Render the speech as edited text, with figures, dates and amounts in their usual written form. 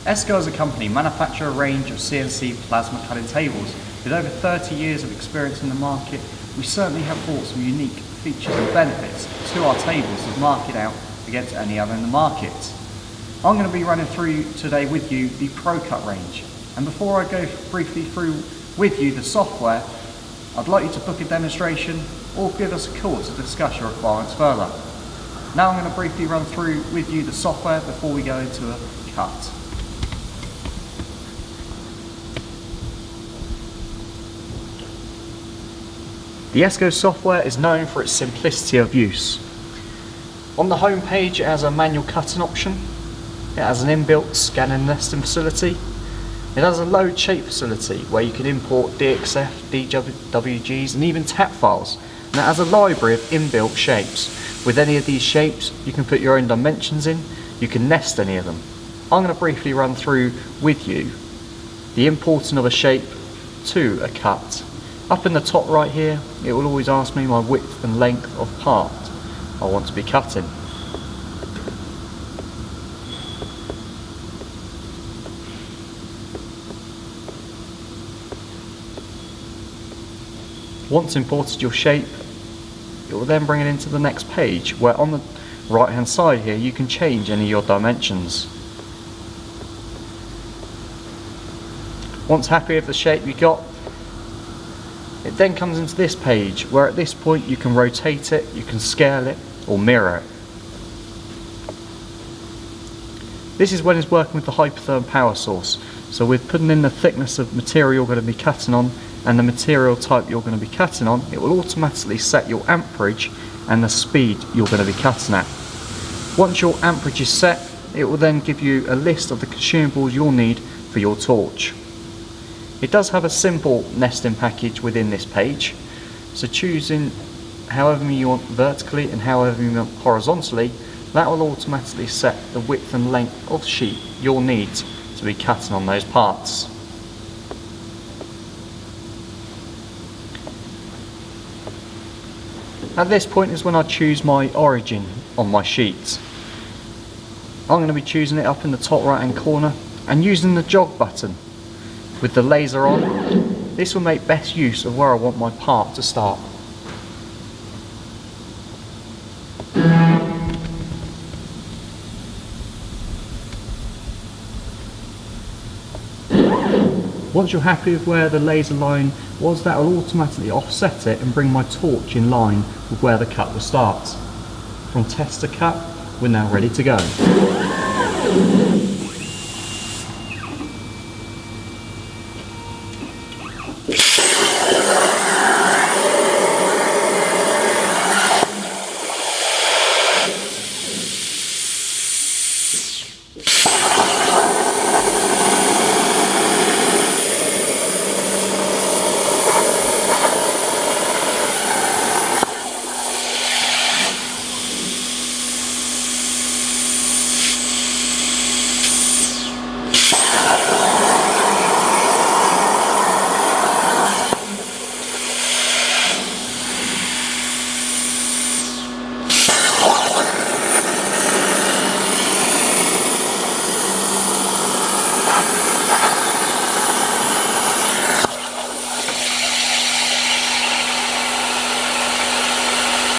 Escco as a company manufacture a range of CNC plasma cutting tables. With over 30 years of experience in the market, we certainly have brought some unique features and benefits to our tables that mark it out against any other in the market. I'm going to be running through today with you the ProCut range. And before I go briefly through with you the software, I'd like you to book a demonstration or give us a call to discuss your requirements further. Now I'm going to briefly run through with you the software before we go into a cut. The Escco software is known for its simplicity of use. On the home page it has a manual cutting option, it has an inbuilt scan and nesting facility, it has a load shape facility where you can import DXF, DWGs and even tap files, and it has a library of inbuilt shapes. With any of these shapes you can put your own dimensions in, you can nest any of them. I'm going to briefly run through with you the importing of a shape to a cut. Up in the top right here, it will always ask me my width and length of part I want to be cutting. Once imported your shape, it will then bring it into the next page, where on the right hand side here you can change any of your dimensions. Once happy with the shape you got, it then comes into this page, where at this point you can rotate it, you can scale it or mirror it. This is when it's working with the hypertherm power source. So with putting in the thickness of material you're going to be cutting on and the material type you're going to be cutting on, it will automatically set your amperage and the speed you're going to be cutting at. Once your amperage is set, it will then give you a list of the consumables you'll need for your torch. It does have a simple nesting package within this page, so choosing however you want vertically and however you want horizontally, that will automatically set the width and length of sheet you'll need to be cutting on those parts. At this point is when I choose my origin on my sheet. I'm going to be choosing it up in the top right hand corner and using the jog button. With the laser on, this will make best use of where I want my part to start. Once you're happy with where the laser line was, that will automatically offset it and bring my torch in line with where the cut will start. From test to cut, we're now ready to go.